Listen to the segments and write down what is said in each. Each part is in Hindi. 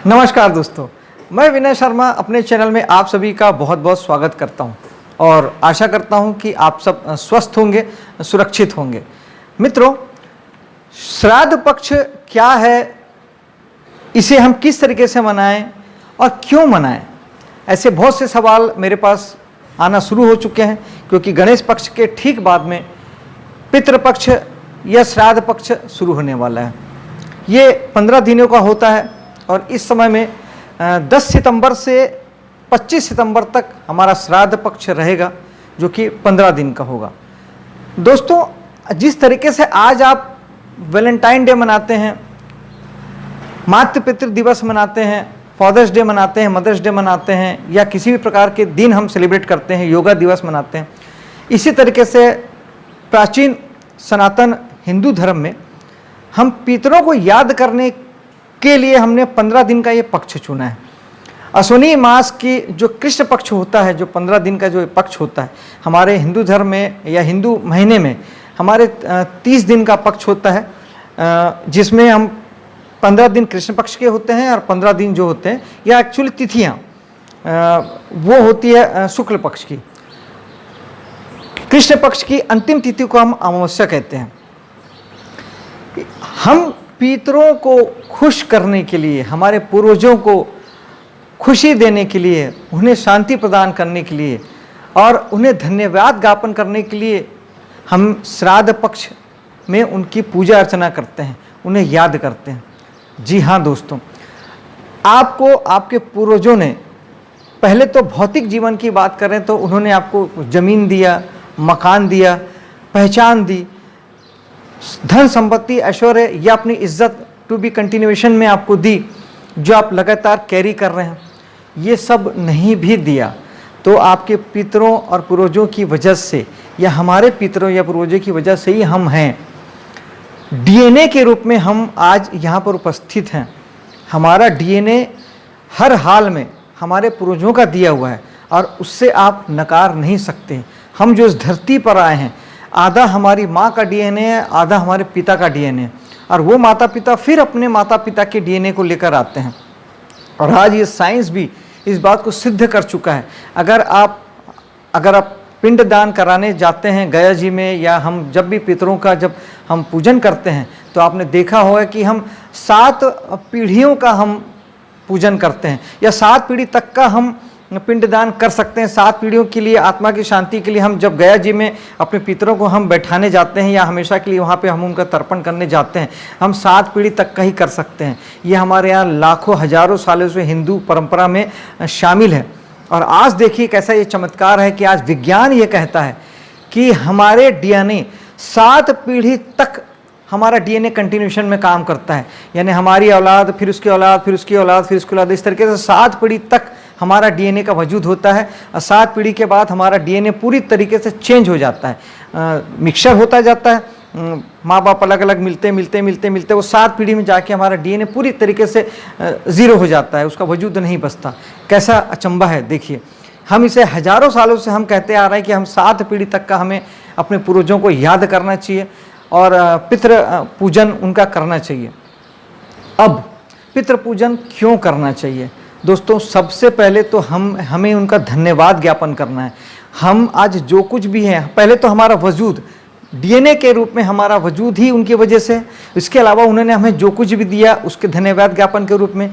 नमस्कार दोस्तों, मैं विनय शर्मा अपने चैनल में आप सभी का बहुत बहुत स्वागत करता हूं और आशा करता हूं कि आप सब स्वस्थ होंगे, सुरक्षित होंगे। मित्रों, श्राद्ध पक्ष क्या है, इसे हम किस तरीके से मनाएं और क्यों मनाएं, ऐसे बहुत से सवाल मेरे पास आना शुरू हो चुके हैं, क्योंकि गणेश पक्ष के ठीक बाद में पितृपक्ष या श्राद्ध पक्ष शुरू होने वाला है। ये 15 दिनों का होता है और इस समय में 10 सितंबर से 25 सितंबर तक हमारा श्राद्ध पक्ष रहेगा, जो कि 15 दिन का होगा। दोस्तों, जिस तरीके से आज आप वैलेंटाइन डे मनाते हैं, मातृ पितृ दिवस मनाते हैं, फादर्स डे मनाते हैं, मदर्स डे मनाते हैं, या किसी भी प्रकार के दिन हम सेलिब्रेट करते हैं, योगा दिवस मनाते हैं, इसी तरीके से प्राचीन सनातन हिंदू धर्म में हम पितरों को याद करने के लिए हमने 15 दिन का ये पक्ष चुना है। अश्विनी मास की जो कृष्ण पक्ष होता है, जो 15 दिन का जो पक्ष होता है, हमारे हिंदू धर्म में या हिंदू महीने में हमारे 30 दिन का पक्ष होता है, जिसमें हम 15 दिन कृष्ण पक्ष के होते हैं और 15 दिन जो होते हैं, या एक्चुअली तिथियाँ वो होती है शुक्ल पक्ष की। कृष्ण पक्ष की अंतिम तिथि को हम अमावस्या कहते हैं। हम पितरों को खुश करने के लिए, हमारे पूर्वजों को खुशी देने के लिए, उन्हें शांति प्रदान करने के लिए और उन्हें धन्यवाद ज्ञापन करने के लिए हम श्राद्ध पक्ष में उनकी पूजा अर्चना करते हैं, उन्हें याद करते हैं। जी हाँ दोस्तों, आपको आपके पूर्वजों ने पहले तो भौतिक जीवन की बात करें तो उन्होंने आपको ज़मीन दिया, मकान दिया, पहचान दी, धन संपत्ति, ऐश्वर्य या अपनी इज्जत टू बी कंटिन्यूएशन में आपको दी, जो आप लगातार कैरी कर रहे हैं। ये सब नहीं भी दिया तो आपके पितरों और पूर्वजों की वजह से, या हमारे पितरों या पूर्वजों की वजह से ही हम हैं। डीएनए के रूप में हम आज यहाँ पर उपस्थित हैं। हमारा डीएनए हर हाल में हमारे पूर्वजों का दिया हुआ है और उससे आप नकार नहीं सकते। हम जो इस धरती पर आए हैं, आधा हमारी माँ का डीएनए है, आधा हमारे पिता का डीएनए है, और वो माता पिता फिर अपने माता पिता के डीएनए को लेकर आते हैं। और आज ये साइंस भी इस बात को सिद्ध कर चुका है। अगर आप पिंडदान कराने जाते हैं गया जी में, या हम जब भी पितरों का जब हम पूजन करते हैं, तो आपने देखा होगा कि हम 7 पीढ़ियों का हम पूजन करते हैं, या 7 पीढ़ी तक का हम पिंडदान कर सकते हैं। 7 पीढ़ियों के लिए, आत्मा की शांति के लिए हम जब गया जी में अपने पितरों को हम बैठाने जाते हैं, या हमेशा के लिए वहाँ पे हम उनका तर्पण करने जाते हैं, हम 7 पीढ़ी तक का ही कर सकते हैं। ये हमारे यहाँ लाखों हजारों सालों से हिंदू परंपरा में शामिल है। और आज देखिए कैसा ये चमत्कार है कि आज विज्ञान ये कहता है कि हमारे डीएनए 7 पीढ़ी तक हमारा डीएनए कंटिन्यूशन में काम करता है। यानी हमारी औलाद, फिर उसकी औलाद, फिर उसकी औलाद, फिर उसकी औलाद, इस तरीके से 7 पीढ़ी तक हमारा डीएनए का वजूद होता है। और 7 पीढ़ी के बाद हमारा डीएनए पूरी तरीके से चेंज हो जाता है, मिक्सचर होता जाता है। माँ बाप अलग अलग मिलते मिलते मिलते मिलते वो 7 पीढ़ी में जाके हमारा डीएनए पूरी तरीके से ज़ीरो हो जाता है, उसका वजूद नहीं बचता। कैसा अचंभा है देखिए। हम इसे हजारों सालों से हम कहते आ रहे हैं कि हम 7 पीढ़ी तक का हमें अपने पूर्वजों को याद करना चाहिए और पितृ पूजन उनका करना चाहिए। अब पितृ पूजन क्यों करना चाहिए दोस्तों? सबसे पहले तो हमें उनका धन्यवाद ज्ञापन करना है। हम आज जो कुछ भी हैं, पहले तो हमारा वजूद डीएनए के रूप में हमारा वजूद ही उनकी वजह से। इसके अलावा उन्होंने हमें जो कुछ भी दिया उसके धन्यवाद ज्ञापन के रूप में।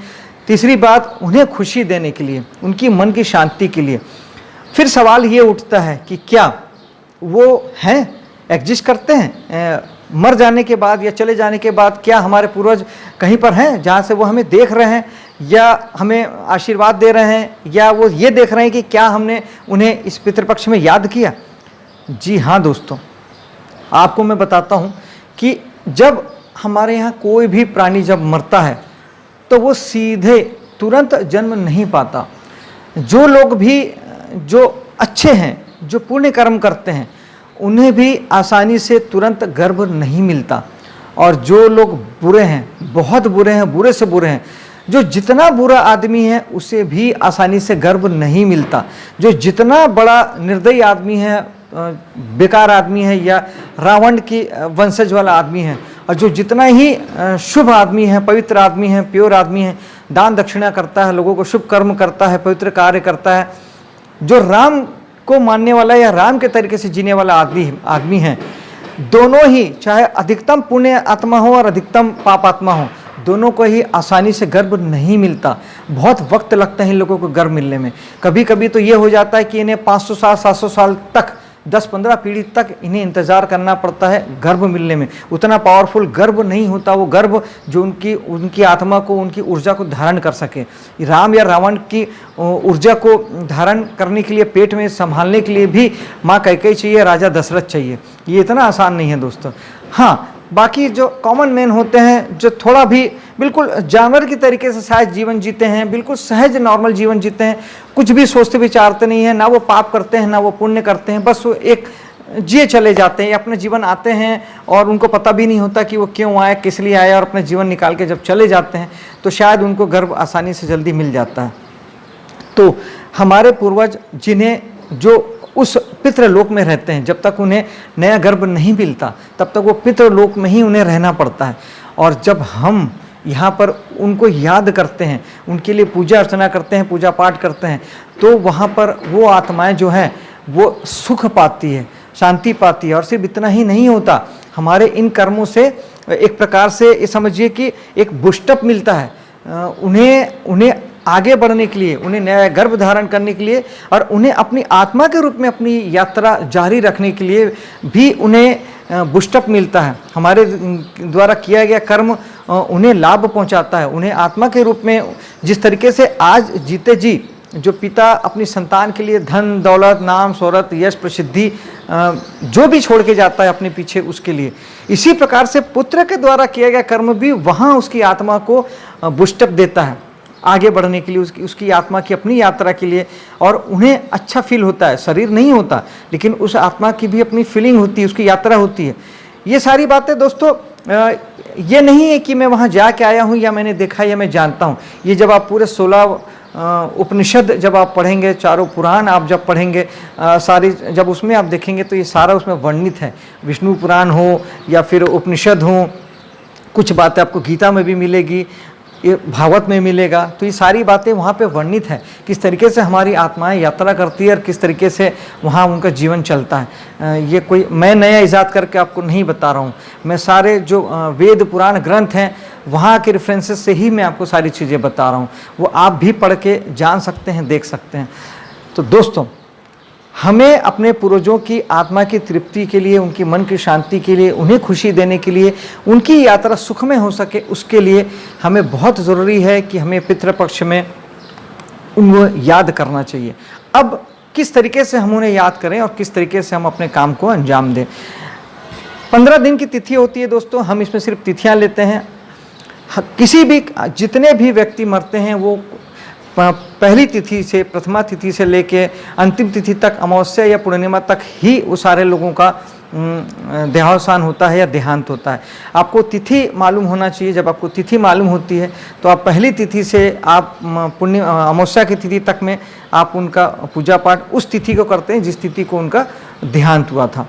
तीसरी बात, उन्हें खुशी देने के लिए, उनकी मन की शांति के लिए। फिर सवाल ये उठता है कि क्या वो हैं, एग्जिस्ट करते हैं? मर जाने के बाद या चले जाने के बाद क्या हमारे पूर्वज कहीं पर हैं जहाँ से वो हमें देख रहे हैं, या हमें आशीर्वाद दे रहे हैं, या वो ये देख रहे हैं कि क्या हमने उन्हें इस पितृपक्ष में याद किया? जी हाँ दोस्तों, आपको मैं बताता हूँ कि जब हमारे यहाँ कोई भी प्राणी जब मरता है तो वो सीधे तुरंत जन्म नहीं पाता। जो लोग भी जो अच्छे हैं, जो पुण्य कर्म करते हैं, उन्हें भी आसानी से तुरंत गर्भ नहीं मिलता। और जो लोग बुरे हैं, बहुत बुरे हैं, बुरे से बुरे हैं, जो जितना बुरा आदमी है उसे भी आसानी से गर्भ नहीं मिलता। जो जितना बड़ा निर्दयी आदमी है, बेकार आदमी है, या रावण की वंशज वाला आदमी है, और जो जितना ही शुभ आदमी है, पवित्र आदमी है, प्योर आदमी है, दान दक्षिणा करता है, लोगों को शुभ कर्म करता है, पवित्र कार्य करता है, जो राम को मानने वाला या राम के तरीके से जीने वाला आदमी है, दोनों ही चाहे अधिकतम पुण्य आत्मा हो और अधिकतम पाप आत्मा हो, दोनों को ही आसानी से गर्भ नहीं मिलता। बहुत वक्त लगता है इन लोगों को गर्भ मिलने में। कभी कभी तो ये हो जाता है कि इन्हें 500 साल 700 साल तक 10-15 पीढ़ी तक इन्हें इंतज़ार करना पड़ता है गर्भ मिलने में। उतना पावरफुल गर्भ नहीं होता वो गर्भ जो उनकी आत्मा को, उनकी ऊर्जा को धारण कर सके। राम या रावण की ऊर्जा को धारण करने के लिए, पेट में संभालने के लिए भी माँ कैकेयी चाहिए, राजा दशरथ चाहिए। ये इतना आसान नहीं है दोस्तों। हाँ, बाकी जो कॉमन मैन होते हैं, जो थोड़ा भी बिल्कुल जानवर की तरीके से शायद जीवन जीते हैं, बिल्कुल सहज नॉर्मल जीवन जीते हैं, कुछ भी सोचते विचारते नहीं हैं, ना वो पाप करते हैं ना वो पुण्य करते हैं, बस वो एक जिए चले जाते हैं, अपने जीवन आते हैं और उनको पता भी नहीं होता कि वो क्यों आए, किस लिए आए, और अपना जीवन निकाल के जब चले जाते हैं तो शायद उनको गर्भ आसानी से जल्दी मिल जाता है। तो हमारे पूर्वज जिन्हें जो उस पितृलोक में रहते हैं, जब तक उन्हें नया गर्भ नहीं मिलता तब तक वो पितृलोक में ही उन्हें रहना पड़ता है। और जब हम यहाँ पर उनको याद करते हैं, उनके लिए पूजा अर्चना करते हैं, पूजा पाठ करते हैं, तो वहाँ पर वो आत्माएं जो हैं वो सुख पाती है, शांति पाती है। और सिर्फ इतना ही नहीं होता, हमारे इन कर्मों से एक प्रकार से ये समझिए कि एक बूस्टअप मिलता है उन्हें आगे बढ़ने के लिए, उन्हें नया गर्भ धारण करने के लिए, और उन्हें अपनी आत्मा के रूप में अपनी यात्रा जारी रखने के लिए भी उन्हें बूस्टअप मिलता है। हमारे द्वारा किया गया कर्म उन्हें लाभ पहुंचाता है। उन्हें आत्मा के रूप में, जिस तरीके से आज जीते जी जो पिता अपनी संतान के लिए धन दौलत, नाम शोहरत, यश प्रसिद्धि जो भी छोड़ के जाता है अपने पीछे उसके लिए, इसी प्रकार से पुत्र के द्वारा किया गया कर्म भी वहाँ उसकी आत्मा को बूस्टअप देता है आगे बढ़ने के लिए, उसकी आत्मा की अपनी यात्रा के लिए। और उन्हें अच्छा फील होता है, शरीर नहीं होता लेकिन उस आत्मा की भी अपनी फीलिंग होती है, उसकी यात्रा होती है। ये सारी बातें दोस्तों ये नहीं है कि मैं वहाँ जाके आया हूँ या मैंने देखा या मैं जानता हूँ। ये जब आप पूरे 16 उपनिषद जब आप पढ़ेंगे, चारों पुराण आप जब पढ़ेंगे, सारी जब उसमें आप देखेंगे तो ये सारा उसमें वर्णित है। विष्णु पुराण हो या फिर उपनिषद हो, कुछ बातें आपको गीता में भी मिलेगी, ये भागवत में मिलेगा। तो ये सारी बातें वहाँ पे वर्णित है, किस तरीके से हमारी आत्माएं यात्रा करती है और किस तरीके से वहाँ उनका जीवन चलता है। ये कोई मैं नया इजाद करके आपको नहीं बता रहा हूँ, मैं सारे जो वेद पुराण ग्रंथ हैं वहाँ के रेफरेंसेस से ही मैं आपको सारी चीज़ें बता रहा हूँ। वो आप भी पढ़ के जान सकते हैं, देख सकते हैं। तो दोस्तों, हमें अपने पूर्वजों की आत्मा की तृप्ति के लिए, उनकी मन की शांति के लिए, उन्हें खुशी देने के लिए, उनकी यात्रा सुखमय हो सके, उसके लिए हमें बहुत ज़रूरी है कि हमें पितृपक्ष में उनको याद करना चाहिए। अब किस तरीके से हम उन्हें याद करें और किस तरीके से हम अपने काम को अंजाम दें। 15 दिन की तिथि होती है दोस्तों, हम इसमें सिर्फ तिथियाँ लेते हैं। किसी भी, जितने भी व्यक्ति मरते हैं वो पहली तिथि से, प्रथमा तिथि से लेके अंतिम तिथि तक, अमावस्या या पूर्णिमा तक ही वो सारे लोगों का देहावसान होता है या देहांत होता है। आपको तिथि मालूम होना चाहिए। जब आपको तिथि मालूम होती है तो आप पहली तिथि से आप अमावस्या की तिथि तक में आप उनका पूजा पाठ उस तिथि को करते हैं जिस तिथि को उनका देहांत हुआ था।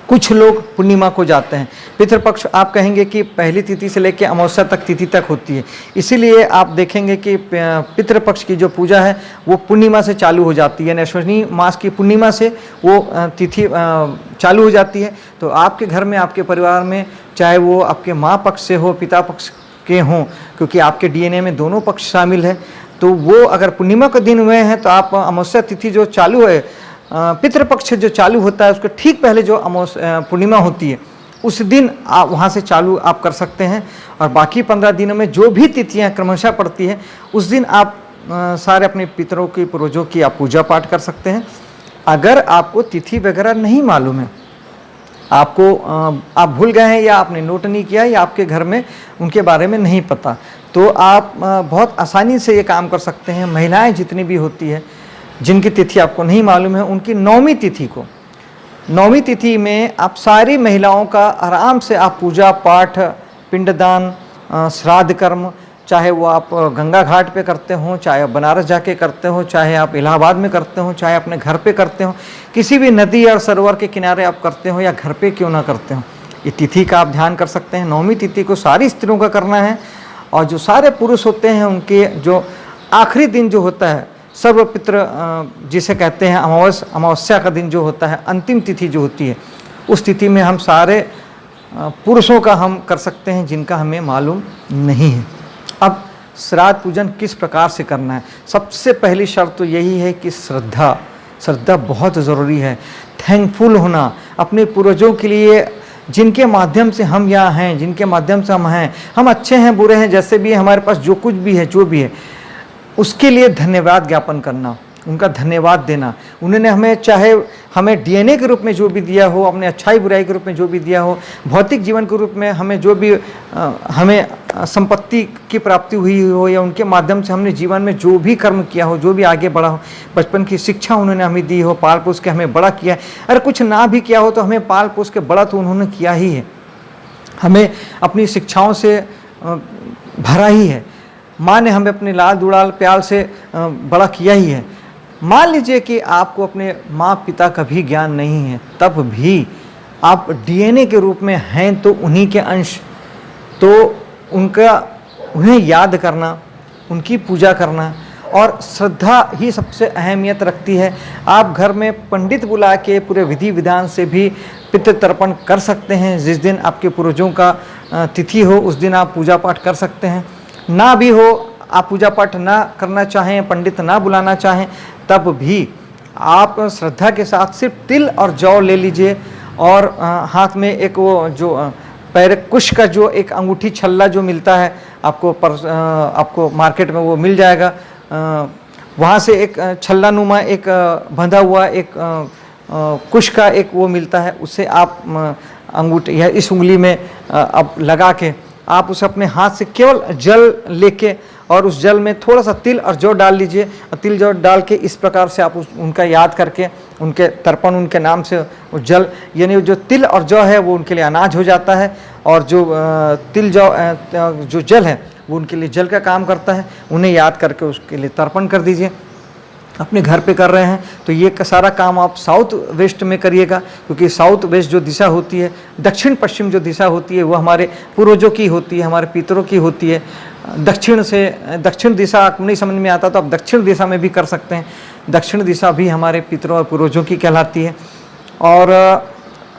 कुछ लोग पूर्णिमा को जाते हैं। पितृपक्ष आप कहेंगे कि पहली तिथि से लेकर अमावस्या तक तिथि तक होती है, इसीलिए आप देखेंगे कि पितृपक्ष की जो पूजा है वो पूर्णिमा से चालू हो जाती है, यानी अश्विनी मास की पूर्णिमा से वो तिथि चालू हो जाती है। तो आपके घर में, आपके परिवार में, चाहे वो आपके माँ पक्ष से हो, पिता पक्ष के हों, क्योंकि आपके डीएनए में दोनों पक्ष शामिल है, तो वो अगर पूर्णिमा के दिन हुए हैं तो आप अमावस्या तिथि जो चालू है, पितृपक्ष जो चालू होता है उसके ठीक पहले जो पूर्णिमा होती है उस दिन आप वहाँ से चालू आप कर सकते हैं। और बाकी 15 दिनों में जो भी तिथियाँ क्रमशः पड़ती है उस दिन आप सारे अपने पितरों की, पूर्वजों की आप पूजा पाठ कर सकते हैं। अगर आपको तिथि वगैरह नहीं मालूम है, आपको आप भूल गए हैं या आपने नोट नहीं किया या आपके घर में उनके बारे में नहीं पता, तो आप बहुत आसानी से ये काम कर सकते हैं। महिलाएँ जितनी भी होती है जिनकी तिथि आपको नहीं मालूम है, उनकी 9वीं तिथि को, 9वीं तिथि में आप सारी महिलाओं का आराम से आप पूजा पाठ, पिंडदान, श्राद्ध कर्म, चाहे वो आप गंगा घाट पे करते हो, चाहे आप बनारस जाके करते हो, चाहे आप इलाहाबाद में करते हो, चाहे अपने घर पे करते हो, किसी भी नदी और सरोवर के किनारे आप करते हो या घर पे क्यों ना करते हो, ये तिथि का आप ध्यान कर सकते हैं। 9वीं तिथि को सारी स्त्रियों का करना है और जो सारे पुरुष होते हैं उनके जो आखिरी दिन जो होता है सर्वपित्र जिसे कहते हैं अमावस्या का दिन जो होता है, अंतिम तिथि जो होती है, उस तिथि में हम सारे पुरुषों का हम कर सकते हैं जिनका हमें मालूम नहीं है। अब श्राद्ध पूजन किस प्रकार से करना है? सबसे पहली शर्त तो यही है कि श्रद्धा बहुत ज़रूरी है। थैंकफुल होना अपने पूर्वजों के लिए, जिनके माध्यम से हम यहाँ हैं, जिनके माध्यम से हम हैं, हम अच्छे हैं बुरे हैं जैसे भी हमारे पास जो कुछ भी है, जो भी है, उसके लिए धन्यवाद ज्ञापन करना, उनका धन्यवाद देना। उन्होंने हमें, चाहे हमें डीएनए के रूप में जो भी दिया हो, अपने अच्छाई बुराई के रूप में जो भी दिया हो, भौतिक जीवन के रूप में हमें जो भी हमें संपत्ति की प्राप्ति हुई हो, या उनके माध्यम से हमने जीवन में जो भी कर्म किया हो, जो भी आगे बढ़ा हो, बचपन की शिक्षा उन्होंने हमें दी हो, पाल पोस के हमें बड़ा किया है। अगर कुछ ना भी किया हो तो हमें पाल पोस के बड़ा तो उन्होंने किया ही है, हमें अपनी शिक्षाओं से भरा ही है। माँ ने हमें अपने लाल दुलाल प्यार से बड़ा किया ही है। मान लीजिए कि आपको अपने माँ पिता का भी ज्ञान नहीं है, तब भी आप डीएनए के रूप में हैं तो उन्हीं के अंश, तो उन्हें याद करना, उनकी पूजा करना, और श्रद्धा ही सबसे अहमियत रखती है। आप घर में पंडित बुला के पूरे विधि विधान से भी पितृ तर्पण कर सकते हैं। जिस दिन आपके पूर्वजों का तिथि हो उस दिन आप पूजा पाठ कर सकते हैं। ना भी हो, आप पूजा पाठ ना करना चाहें, पंडित ना बुलाना चाहें, तब भी आप श्रद्धा के साथ सिर्फ तिल और जौ ले लीजिए, और हाथ में एक वो जो पैर कुश का जो एक अंगूठी छल्ला जो मिलता है आपको मार्केट में वो मिल जाएगा, वहाँ से एक छल्ला नुमा एक बंधा हुआ एक कुश का एक वो मिलता है, उससे आप अंगूठी या इस उंगली में अब लगा के आप उसे अपने हाथ से केवल जल लेके और उस जल में थोड़ा सा तिल और जौ डाल लीजिए, और तिल जौ डाल के इस प्रकार से आप उनका याद करके उनके तर्पण, उनके नाम से वो जल, यानी जो तिल और जौ है वो उनके लिए अनाज हो जाता है, और जो तिल जौ जो जल है वो उनके लिए जल का काम करता है। उन्हें याद करके उसके लिए तर्पण कर दीजिए। अपने घर पे कर रहे हैं तो ये सारा काम आप साउथ वेस्ट में करिएगा, क्योंकि साउथ वेस्ट जो दिशा होती है, दक्षिण पश्चिम जो दिशा होती है, वो हमारे पूर्वजों की होती है, हमारे पितरों की होती है। दक्षिण दिशा आपको नहीं समझ में आता तो आप दक्षिण दिशा में भी कर सकते हैं। दक्षिण दिशा भी हमारे पितरों और पूर्वजों की कहलाती है। और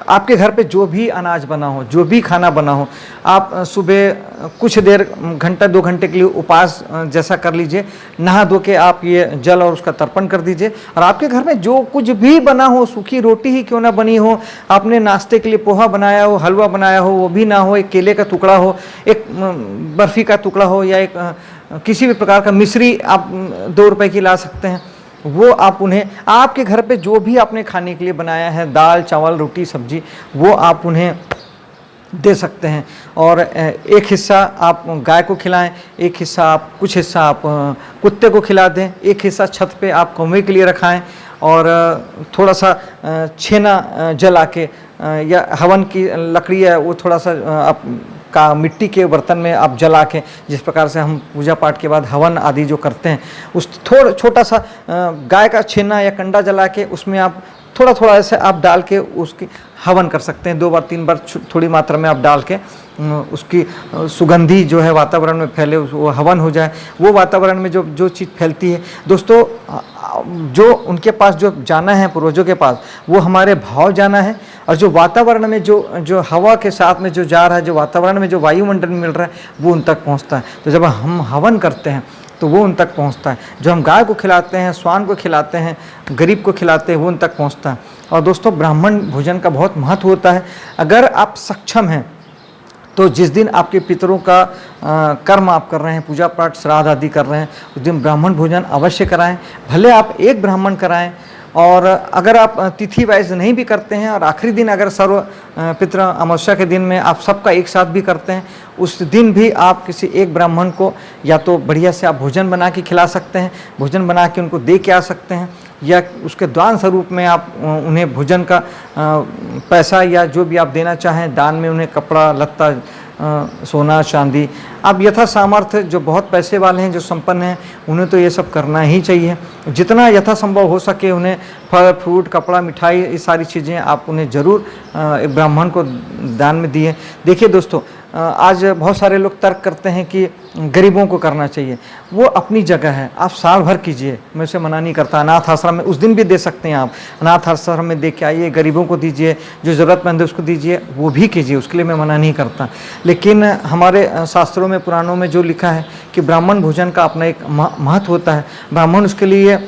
आपके घर पे जो भी अनाज बना हो, जो भी खाना बना हो, आप सुबह कुछ देर, घंटा 2 घंटे के लिए उपवास जैसा कर लीजिए, नहा धो के आप ये जल और उसका तर्पण कर दीजिए। और आपके घर में जो कुछ भी बना हो, सूखी रोटी ही क्यों ना बनी हो, आपने नाश्ते के लिए पोहा बनाया हो, हलवा बनाया हो, वो भी ना हो, एक केले का टुकड़ा हो, एक बर्फ़ी का टुकड़ा हो, या एक किसी भी प्रकार का मिश्री आप 2 रुपए की ला सकते हैं, वो आप उन्हें, आपके घर पे जो भी आपने खाने के लिए बनाया है, दाल चावल रोटी सब्जी, वो आप उन्हें दे सकते हैं। और एक हिस्सा आप गाय को खिलाएं, एक हिस्सा आप, कुछ हिस्सा आप कुत्ते को खिला दें, एक हिस्सा छत पे आप कौवे के लिए रखाएं, और थोड़ा सा छेना जला के या हवन की लकड़ी है वो थोड़ा सा आप का मिट्टी के बर्तन में आप जला के, जिस प्रकार से हम पूजा पाठ के बाद हवन आदि जो करते हैं, उस छोटा सा गाय का छेना या कंडा जला के उसमें आप थोड़ा थोड़ा ऐसे आप डाल के उसकी हवन कर सकते हैं। 2 बार 3 बार थोड़ी मात्रा में आप डाल के उसकी सुगंधी जो है वातावरण में फैले, वो हवन हो जाए। वो वातावरण में जो चीज़ फैलती है दोस्तों, जो उनके पास जो जाना है पूर्वजों के पास, वो हमारे भाव जाना है, और जो वातावरण में जो हवा के साथ में जो जा रहा है, जो वातावरण में जो वायुमंडल में मिल रहा है, वो उन तक पहुंचता है। तो जब हम हवन करते हैं तो वो उन तक पहुंचता है। जो हम गाय को खिलाते हैं, स्वान को खिलाते हैं, गरीब को खिलाते हैं, वो उन तक पहुंचता है। और दोस्तों, ब्राह्मण भोजन का बहुत महत्व होता है। अगर आप सक्षम हैं तो जिस दिन आपके पितरों का कर्म आप कर रहे हैं, पूजा पाठ श्राद्ध आदि कर रहे हैं, उस दिन ब्राह्मण भोजन अवश्य कराएं। भले आप एक ब्राह्मण कराएं, और अगर आप तिथि वाइज नहीं भी करते हैं, और आखिरी दिन अगर सर्व पितृ अमावस्या के दिन में आप सबका एक साथ भी करते हैं, उस दिन भी आप किसी एक ब्राह्मण को या तो बढ़िया से आप भोजन बना के खिला सकते हैं, भोजन बना के उनको दे के आ सकते हैं, या उसके दान स्वरूप में आप उन्हें भोजन का पैसा या जो भी आप देना चाहें, दान में उन्हें कपड़ा लत्ता, सोना चांदी, आप यथा सामर्थ्य, जो बहुत पैसे वाले हैं, जो संपन्न हैं, उन्हें तो ये सब करना ही चाहिए। जितना यथा संभव हो सके उन्हें फल फ्रूट कपड़ा मिठाई, ये सारी चीज़ें आप उन्हें ज़रूर एक ब्राह्मण को दान में दिए। देखिए दोस्तों, आज बहुत सारे लोग तर्क करते हैं कि गरीबों को करना चाहिए, वो अपनी जगह है, आप साल भर कीजिए, मैं उसे मना नहीं करता। अनाथ आश्रम में उस दिन भी दे सकते हैं आप, अनाथ आश्रम में दे के आइए, गरीबों को दीजिए, जो ज़रूरतमंद है उसको दीजिए, वो भी कीजिए, उसके लिए मैं मना नहीं करता। लेकिन हमारे शास्त्रों में, पुराणों में जो लिखा है कि ब्राह्मण भोजन का अपना एक महत्व होता है, ब्राह्मण उसके लिए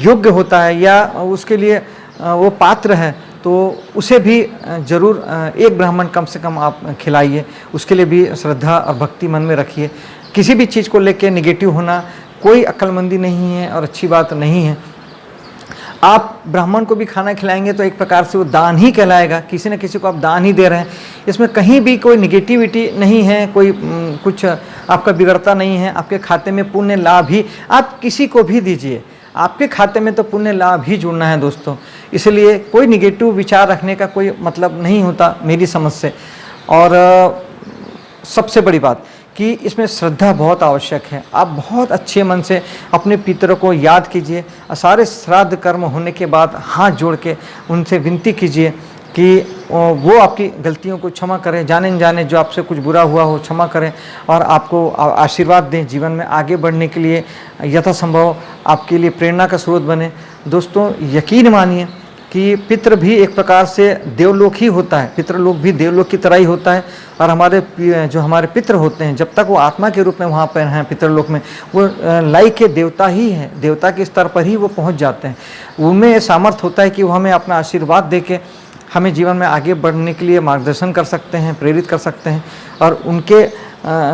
योग्य होता है या उसके लिए वो पात्र है, तो उसे भी जरूर एक ब्राह्मण कम से कम आप खिलाइए, उसके लिए भी श्रद्धा और भक्ति मन में रखिए। किसी भी चीज़ को लेकर निगेटिव होना कोई अक्लमंदी नहीं है और अच्छी बात नहीं है। आप ब्राह्मण को भी खाना खिलाएंगे तो एक प्रकार से वो दान ही कहलाएगा, किसी न किसी को आप दान ही दे रहे हैं, इसमें कहीं भी कोई निगेटिविटी नहीं है, कोई कुछ आपका बिगड़ता नहीं है। आपके खाते में पुण्य लाभ ही, आप किसी को भी दीजिए, आपके खाते में तो पुण्य लाभ ही जुड़ना है दोस्तों। इसलिए कोई निगेटिव विचार रखने का कोई मतलब नहीं होता मेरी समझ से। और सबसे बड़ी बात कि इसमें श्रद्धा बहुत आवश्यक है। आप बहुत अच्छे मन से अपने पितरों को याद कीजिए और सारे श्राद्ध कर्म होने के बाद हाथ जोड़ के उनसे विनती कीजिए कि वो आपकी गलतियों को क्षमा करें, जाने अनजाने जो आपसे कुछ बुरा हुआ हो क्षमा करें और आपको आशीर्वाद दें, जीवन में आगे बढ़ने के लिए यथासंभव आपके लिए प्रेरणा का स्रोत बने। दोस्तों यकीन मानिए कि पितृ भी एक प्रकार से देवलोक ही होता है, पितृलोक भी देवलोक की तरह ही होता है। और हमारे पितृ होते हैं, जब तक वो आत्मा के रूप में वहाँ पर हैं पितृलोक में, वो लाई के देवता ही हैं, देवता के स्तर पर ही वो पहुँच जाते हैं। उनमें सामर्थ्य होता है कि वो हमें अपना आशीर्वाद दे के हमें जीवन में आगे बढ़ने के लिए मार्गदर्शन कर सकते हैं, प्रेरित कर सकते हैं। और उनके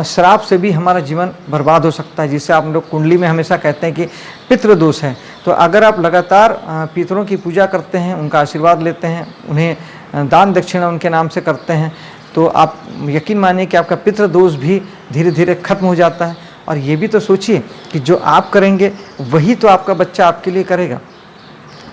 श्राप से भी हमारा जीवन बर्बाद हो सकता है, जिससे आप लोग कुंडली में हमेशा कहते हैं कि पितृदोष है। तो अगर आप लगातार पितरों की पूजा करते हैं, उनका आशीर्वाद लेते हैं, उन्हें दान दक्षिणा उनके नाम से करते हैं, तो आप यकीन मानिए कि आपका पितृदोष भी धीरे धीरे खत्म हो जाता है। और ये भी तो सोचिए कि जो आप करेंगे वही तो आपका बच्चा आपके लिए करेगा।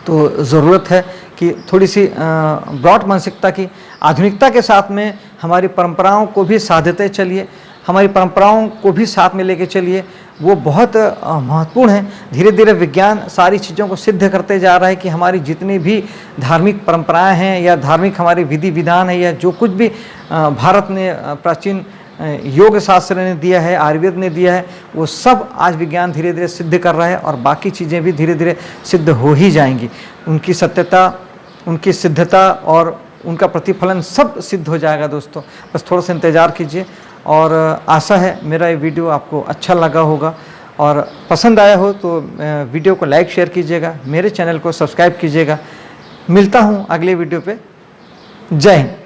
तो ज़रूरत है कि थोड़ी सी ब्रॉड मानसिकता की, आधुनिकता के साथ में हमारी परंपराओं को भी साधते चलिए, हमारी परंपराओं को भी साथ में लेके चलिए, वो बहुत महत्वपूर्ण है। धीरे धीरे विज्ञान सारी चीज़ों को सिद्ध करते जा रहा है कि हमारी जितनी भी धार्मिक परंपराएं हैं या धार्मिक हमारे विधि विधान है या जो कुछ भी भारत ने प्राचीन योग शास्त्र ने दिया है, आयुर्वेद ने दिया है, वो सब आज विज्ञान धीरे धीरे सिद्ध कर रहा है और बाकी चीज़ें भी धीरे धीरे सिद्ध हो ही जाएंगी। उनकी सत्यता, उनकी सिद्धता और उनका प्रतिफलन सब सिद्ध हो जाएगा दोस्तों। बस थोड़ा सा इंतज़ार कीजिए। और आशा है मेरा ये वीडियो आपको अच्छा लगा होगा और पसंद आया हो तो वीडियो को लाइक शेयर कीजिएगा, मेरे चैनल को सब्सक्राइब कीजिएगा। मिलता हूँ अगले वीडियो पे। जय हिंद।